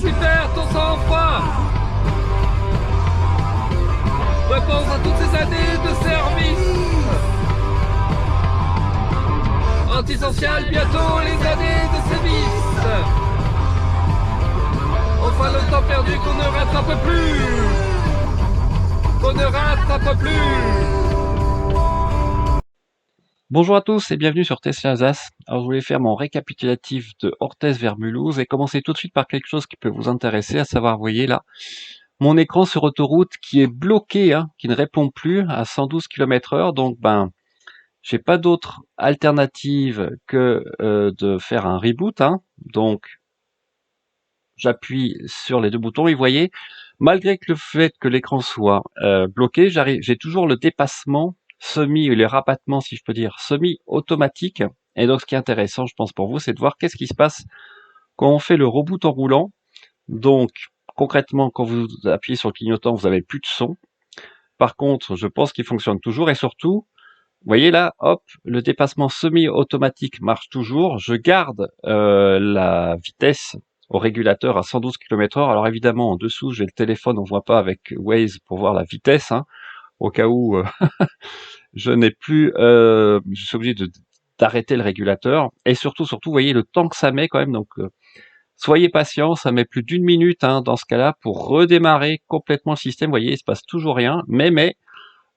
super, ton sang-froid. Réponse à toutes ces années de service. Antisocial, bientôt les années de sévices. Enfin le temps perdu qu'on ne rattrape plus. Qu'on ne rattrape plus. Bonjour à tous et bienvenue sur Tesla Alsace. Alors je voulais faire mon récapitulatif de Orthez vers Mulhouse et commencer tout de suite par quelque chose qui peut vous intéresser, à savoir, vous voyez là, mon écran sur autoroute qui est bloqué, qui ne répond plus à 112 km/h. Donc j'ai pas d'autre alternative que de faire un reboot. Donc j'appuie sur les deux boutons et vous voyez, malgré le fait que l'écran soit bloqué, j'ai toujours le dépassement les rabattements, si je peux dire, semi-automatique. Et donc, ce qui est intéressant, je pense, pour vous, c'est de voir qu'est-ce qui se passe quand on fait le reboot en roulant. Donc, concrètement, quand vous appuyez sur le clignotant, vous n'avez plus de son. Par contre, je pense qu'il fonctionne toujours. Et surtout, vous voyez là, hop, le dépassement semi-automatique marche toujours. Je garde la vitesse au régulateur à 112 km/h. Alors évidemment, en dessous, j'ai le téléphone, on voit pas avec Waze pour voir la vitesse, au cas où je n'ai plus, je suis obligé d'arrêter le régulateur. Et surtout, vous voyez le temps que ça met quand même. Donc, soyez patient, ça met plus d'1 minute dans ce cas-là pour redémarrer complètement le système. Vous voyez, il se passe toujours rien. Mais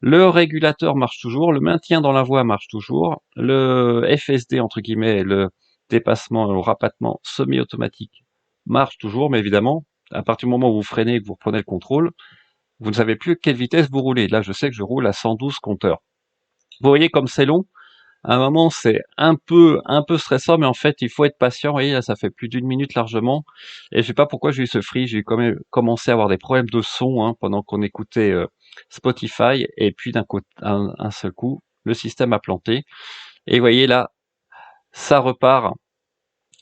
le régulateur marche toujours, le maintien dans la voie marche toujours, le FSD entre guillemets, le dépassement au rabattement semi-automatique marche toujours. Mais évidemment, à partir du moment où vous freinez et que vous reprenez le contrôle, vous ne savez plus à quelle vitesse vous roulez. Là, je sais que je roule à 112 compteurs. Vous voyez comme c'est long. À un moment, c'est un peu stressant, mais en fait, il faut être patient. Vous voyez, là, ça fait plus d'1 minute largement. Et je sais pas pourquoi j'ai eu ce free. J'ai quand même commencé à avoir des problèmes de son pendant qu'on écoutait Spotify. Et puis un seul coup, le système a planté. Et vous voyez là, ça repart.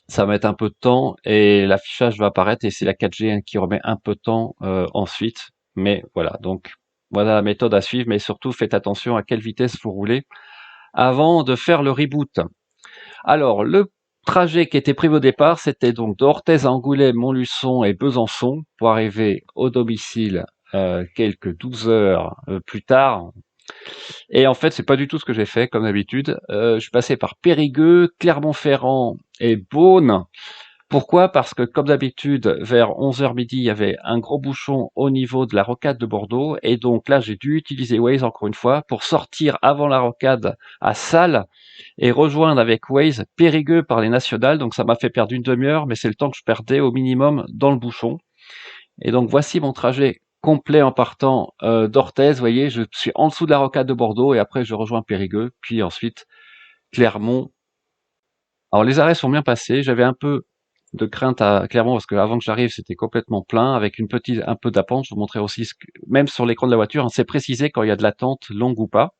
Ça va mettre un peu de temps et l'affichage va apparaître. Et c'est la 4G qui remet un peu de temps ensuite. Mais voilà, donc voilà la méthode à suivre. Mais surtout, faites attention à quelle vitesse vous roulez avant de faire le reboot. Alors, le trajet qui était prévu au départ, c'était donc d'Orthez à Angoulême, Montluçon et Besançon pour arriver au domicile quelques 12 heures plus tard. Et en fait, c'est pas du tout ce que j'ai fait, comme d'habitude. Je suis passé par Périgueux, Clermont-Ferrand et Beaune. Pourquoi? Parce que, comme d'habitude, vers 11h midi, il y avait un gros bouchon au niveau de la rocade de Bordeaux. Et donc là, j'ai dû utiliser Waze, encore une fois, pour sortir avant la rocade à Salles et rejoindre avec Waze Périgueux par les nationales. Donc ça m'a fait perdre une demi-heure, mais c'est le temps que je perdais au minimum dans le bouchon. Et donc voici mon trajet complet en partant d'Orthez. Vous voyez, je suis en dessous de la rocade de Bordeaux et après je rejoins Périgueux, puis ensuite Clermont. Alors les arrêts sont bien passés. J'avais un peu de crainte à Clermont parce que avant que j'arrive, c'était complètement plein avec un peu d'attente. Je vous montrais aussi même sur l'écran de la voiture, c'est précisé quand il y a de l'attente longue ou pas.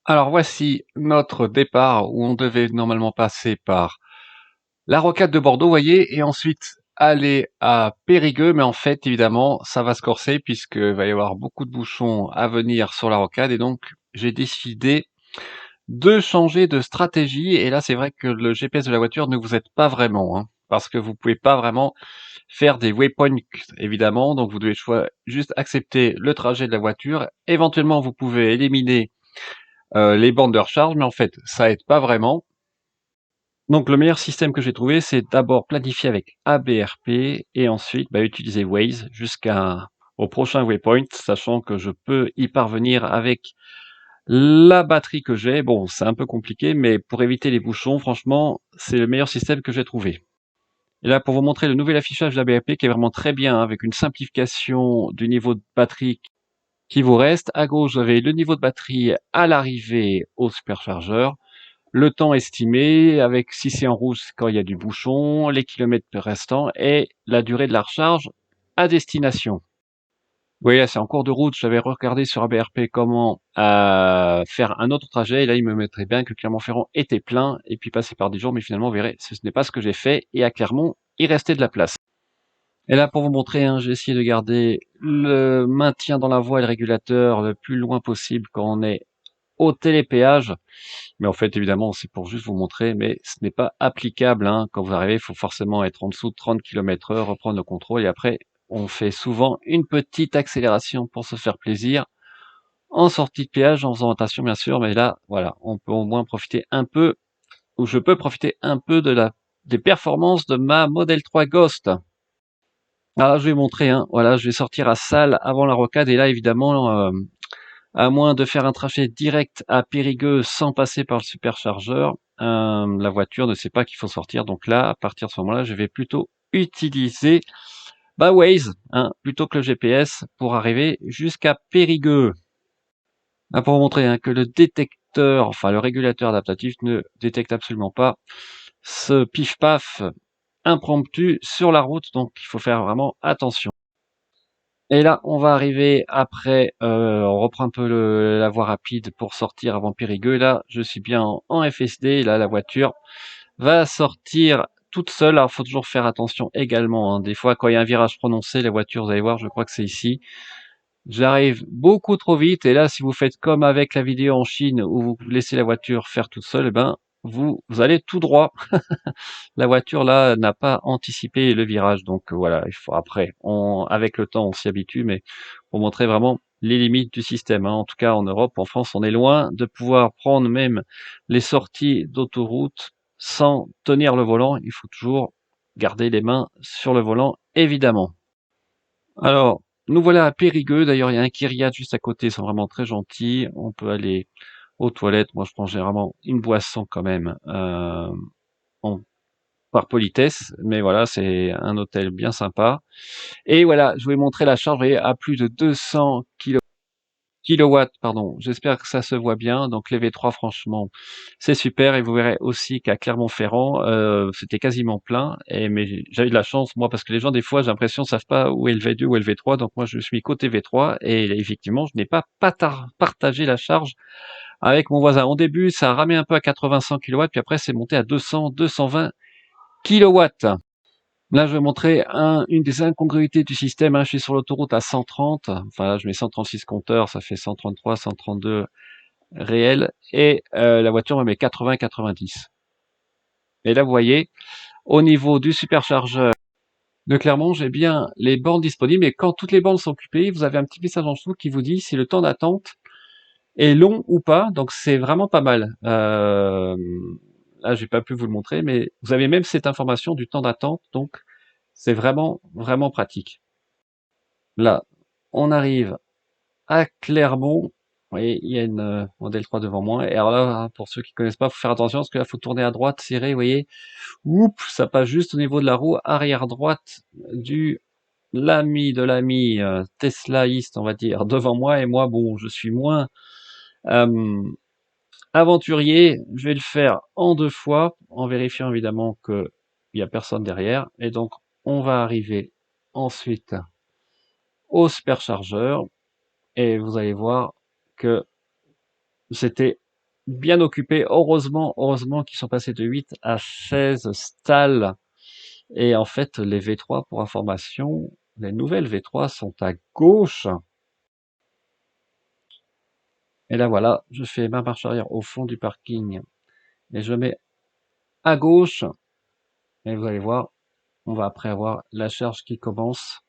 Alors voici notre départ où on devait normalement passer par la rocade de Bordeaux, vous voyez, et ensuite aller à Périgueux, mais en fait, évidemment, ça va se corser puisqu'il va y avoir beaucoup de bouchons à venir sur la rocade, et donc j'ai décidé de changer de stratégie, et là c'est vrai que le GPS de la voiture ne vous aide pas vraiment, parce que vous pouvez pas vraiment faire des waypoints, évidemment, donc vous devez juste accepter le trajet de la voiture. Éventuellement, vous pouvez éliminer les bandes de recharge, mais en fait, ça aide pas vraiment. Donc le meilleur système que j'ai trouvé, c'est d'abord planifier avec ABRP et ensuite utiliser Waze jusqu'au prochain waypoint, sachant que je peux y parvenir avec la batterie que j'ai. Bon, c'est un peu compliqué, mais pour éviter les bouchons, franchement, c'est le meilleur système que j'ai trouvé. Et là, pour vous montrer le nouvel affichage d'ABRP qui est vraiment très bien, avec une simplification du niveau de batterie qui vous reste. À gauche, vous avez le niveau de batterie à l'arrivée au superchargeur, le temps estimé, avec si c'est en rouge quand il y a du bouchon, les kilomètres restants et la durée de la recharge à destination. Vous voyez, c'est en cours de route, j'avais regardé sur ABRP comment faire un autre trajet, et là il me mettrait bien que Clermont-Ferrand était plein, et puis passer par Dijon, mais finalement vous verrez, ce n'est pas ce que j'ai fait, et à Clermont, il restait de la place. Et là, pour vous montrer, j'ai essayé de garder le maintien dans la voie et le régulateur le plus loin possible quand on est au télépéage. Mais en fait, évidemment, c'est pour juste vous montrer, mais ce n'est pas applicable, hein. Quand vous arrivez, il faut forcément être en dessous de 30 km/h, reprendre le contrôle, et après, on fait souvent une petite accélération pour se faire plaisir, en sortie de péage, en faisant attention, bien sûr, mais là, voilà, on peut au moins profiter un peu, ou je peux profiter un peu des performances de ma Model 3 Ghost. Alors, je vais montrer, hein, voilà, je vais sortir à Salles avant la rocade, et là, évidemment, à moins de faire un trajet direct à Périgueux sans passer par le superchargeur, la voiture ne sait pas qu'il faut sortir. Donc là, à partir de ce moment-là, je vais plutôt utiliser Waze, hein, plutôt que le GPS pour arriver jusqu'à Périgueux. Là, pour vous montrer, hein, que le détecteur, enfin le régulateur adaptatif ne détecte absolument pas ce pif-paf impromptu sur la route. Donc il faut faire vraiment attention. Et là, on va arriver après, on reprend un peu la voie rapide pour sortir avant Périgueux. Et là, je suis bien en FSD. Et là, la voiture va sortir toute seule. Alors, faut toujours faire attention également, hein. Des fois, quand il y a un virage prononcé, la voiture, vous allez voir, je crois que c'est ici. J'arrive beaucoup trop vite. Et là, si vous faites comme avec la vidéo en Chine où vous laissez la voiture faire toute seule, eh ben, vous allez tout droit. La voiture là n'a pas anticipé le virage, donc voilà, il faut après, avec le temps, on s'y habitue, mais pour montrer vraiment les limites du système, hein. En tout cas, en Europe, en France, on est loin de pouvoir prendre même les sorties d'autoroute sans tenir le volant. Il faut toujours garder les mains sur le volant, évidemment. Alors, nous voilà à Périgueux. D'ailleurs, il y a un Kyriat juste à côté, ils sont vraiment très gentils. On peut aller aux toilettes. Moi, je prends généralement une boisson quand même. En par politesse, mais voilà, c'est un hôtel bien sympa. Et voilà, je vais montrer la charge, vous voyez, à plus de 200 kilowatts, pardon. J'espère que ça se voit bien. Donc les V3, franchement, c'est super. Et vous verrez aussi qu'à Clermont-Ferrand, c'était quasiment plein. Mais j'avais de la chance, moi, parce que les gens, des fois, j'ai l'impression, savent pas où est le V2, où est le V3. Donc moi, je suis côté V3. Et effectivement, je n'ai pas partagé la charge avec mon voisin. Au début, ça a ramé un peu à 80-100 kilowatts, puis après, c'est monté à 200, 220 kilowatts. Là, je vais montrer une des incongruités du système, hein. Je suis sur l'autoroute à 130. Enfin, là, je mets 136 compteurs, ça fait 133, 132 réels. Et la voiture me met 80, 90. Et là, vous voyez, au niveau du superchargeur de Clermont, j'ai bien les bornes disponibles. Et quand toutes les bornes sont occupées, vous avez un petit message en dessous qui vous dit si le temps d'attente est long ou pas. Donc, c'est vraiment pas mal. Là, j'ai pas pu vous le montrer, mais vous avez même cette information du temps d'attente. Donc, c'est vraiment, vraiment pratique. Là, on arrive à Clermont. Vous voyez, il y a une Model 3 devant moi. Et alors là, pour ceux qui connaissent pas, faut faire attention parce que là, faut tourner à droite, serrer, vous voyez. Oups, ça passe juste au niveau de la roue arrière droite du de l'ami Teslaïste, on va dire, devant moi. Et moi, bon, je suis moins euh, aventurier. Je vais le faire en 2 fois, en vérifiant évidemment qu'il n'y a personne derrière. Et donc, on va arriver ensuite au superchargeur. Et vous allez voir que c'était bien occupé. Heureusement qu'ils sont passés de 8 à 16 stalls. Et en fait, les V3, pour information, les nouvelles V3 sont à gauche. Et là, voilà, je fais ma marche arrière au fond du parking. Et je mets à gauche. Et vous allez voir, on va après avoir la charge qui commence.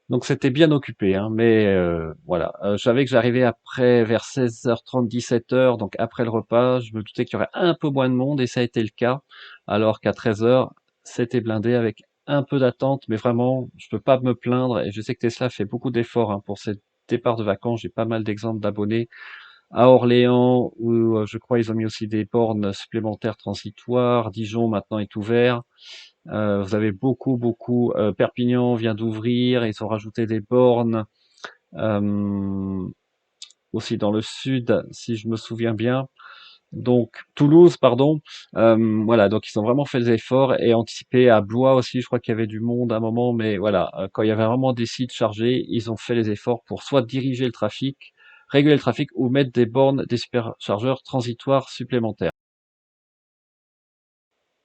Donc c'était bien occupé, hein, mais voilà. Je savais que j'arrivais après vers 16h30, 17h, donc après le repas. Je me doutais qu'il y aurait un peu moins de monde et ça a été le cas. Alors qu'à 13h, c'était blindé avec un peu d'attente, mais vraiment, je peux pas me plaindre. Et je sais que Tesla fait beaucoup d'efforts, hein, pour ces départs de vacances. J'ai pas mal d'exemples d'abonnés à Orléans où je crois ils ont mis aussi des bornes supplémentaires transitoires. Dijon maintenant est ouvert. Vous avez beaucoup, Perpignan vient d'ouvrir, ils ont rajouté des bornes euh, aussi dans le sud, si je me souviens bien. Donc Toulouse, pardon. Voilà, donc ils ont vraiment fait des efforts et anticipé à Blois aussi. Je crois qu'il y avait du monde à un moment, mais voilà, quand il y avait vraiment des sites chargés, ils ont fait les efforts pour soit diriger le trafic, réguler le trafic ou mettre des bornes, des superchargeurs transitoires supplémentaires.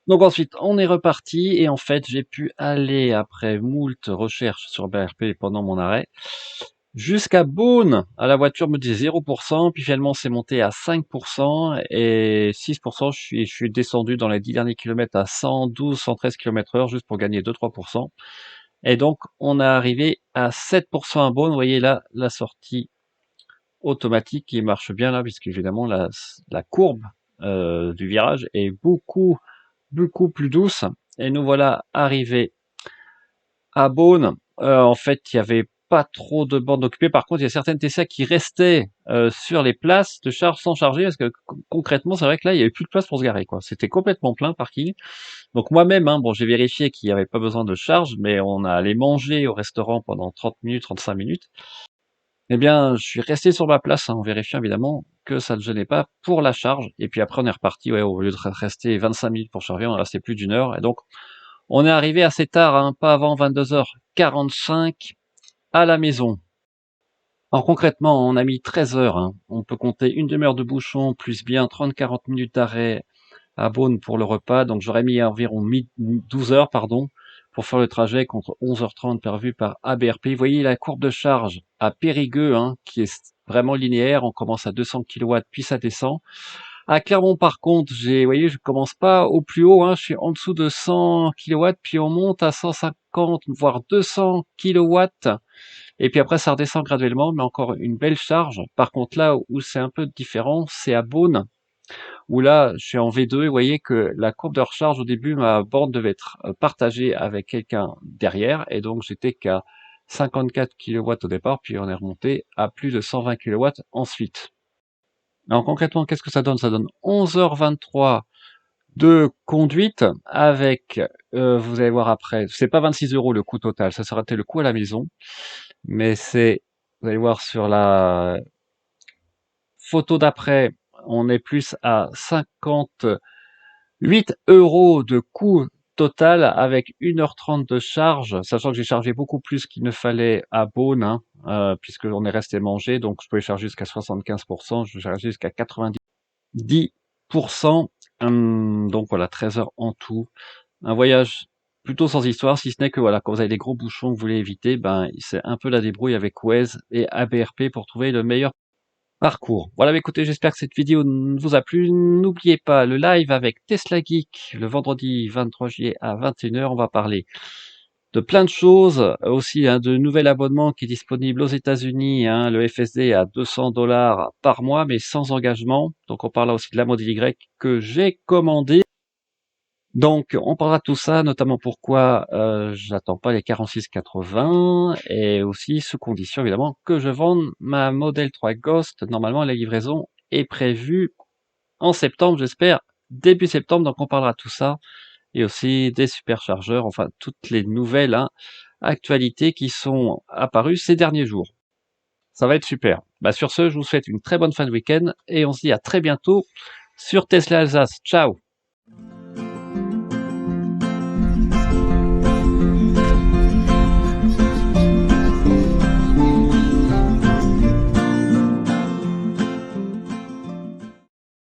Donc ensuite, on est reparti et en fait, j'ai pu aller après moult recherches sur BRP pendant mon arrêt, Jusqu'à Beaune, la voiture me disait 0%, puis finalement c'est monté à 5% et 6%. Je suis descendu dans les 10 derniers kilomètres à 112, 113 km/h juste pour gagner 2-3%. Et donc on est arrivé à 7% à Beaune. Vous voyez là la sortie automatique qui marche bien là, puisque évidemment la courbe du virage est beaucoup plus douce. Et nous voilà arrivés à Beaune. En fait, il y avait pas trop de bornes occupées. Par contre, il y a certaines Tesla qui restaient sur les places de charge sans charger, parce que concrètement, c'est vrai que là, il y avait plus de place pour se garer, quoi. C'était complètement plein, parking. Donc moi-même, hein, bon, j'ai vérifié qu'il n'y avait pas besoin de charge, mais on a allé manger au restaurant pendant 30 minutes, 35 minutes. Eh bien, je suis resté sur ma place, hein, en vérifiant évidemment que ça ne gênait pas pour la charge. Et puis après, on est reparti. Ouais, au lieu de rester 25 minutes pour charger, on est resté plus d'une heure. Et donc, on est arrivé assez tard, hein, pas avant 22h45 à la maison. Alors concrètement, on a mis 13 heures. Hein. On peut compter une demi-heure de bouchon, plus bien 30-40 minutes d'arrêt à Beaune pour le repas. Donc j'aurais mis environ 12 heures, pardon, pour faire le trajet contre 11h30 prévu par ABRP. Vous voyez la courbe de charge à Périgueux, hein, qui est vraiment linéaire. On commence à 200 kW, puis ça descend. À Clermont, par contre, vous voyez, je commence pas au plus haut, hein, je suis en dessous de 100 kW, puis on monte à 150, voire 200 kW, et puis après ça redescend graduellement, mais encore une belle charge. Par contre, là où c'est un peu différent, c'est à Beaune, où là, je suis en V2, et vous voyez que la courbe de recharge, au début, ma borne devait être partagée avec quelqu'un derrière, et donc j'étais qu'à 54 kW au départ, puis on est remonté à plus de 120 kW ensuite. Alors concrètement, qu'est-ce que ça donne? Ça donne 11h23 de conduite avec, vous allez voir après, c'est pas 26 € le coût total, ça sera peut-être le coût à la maison, mais c'est, vous allez voir sur la photo d'après, on est plus à 58 € de coût total avec 1h30 de charge, sachant que j'ai chargé beaucoup plus qu'il ne fallait à Beaune, hein, puisqu'on est resté manger, donc je pouvais charger jusqu'à 75%, je chargeais jusqu'à 90%. Donc voilà, 13 heures en tout. Un voyage plutôt sans histoire, si ce n'est que voilà, quand vous avez des gros bouchons que vous voulez éviter, ben c'est un peu la débrouille avec Waze et ABRP pour trouver le meilleur parcours. Voilà, bah, écoutez, j'espère que cette vidéo vous a plu. N'oubliez pas le live avec Tesla Geek le vendredi 23 juillet à 21h. On va parler de plein de choses, aussi hein, de nouvel abonnement qui est disponible aux États-Unis, hein, le FSD à 200 $ par mois, mais sans engagement. Donc on parlera aussi de la Model Y que j'ai commandé. Donc on parlera de tout ça, notamment pourquoi j'attends pas les 46,80 et aussi sous condition évidemment que je vende ma Model 3 Ghost. Normalement la livraison est prévue en septembre, j'espère début septembre. Donc on parlera de tout ça et aussi des superchargeurs, enfin toutes les nouvelles actualités qui sont apparues ces derniers jours. Ça va être super. Bah, sur ce, je vous souhaite une très bonne fin de week-end et on se dit à très bientôt sur Tesla Alsace. Ciao!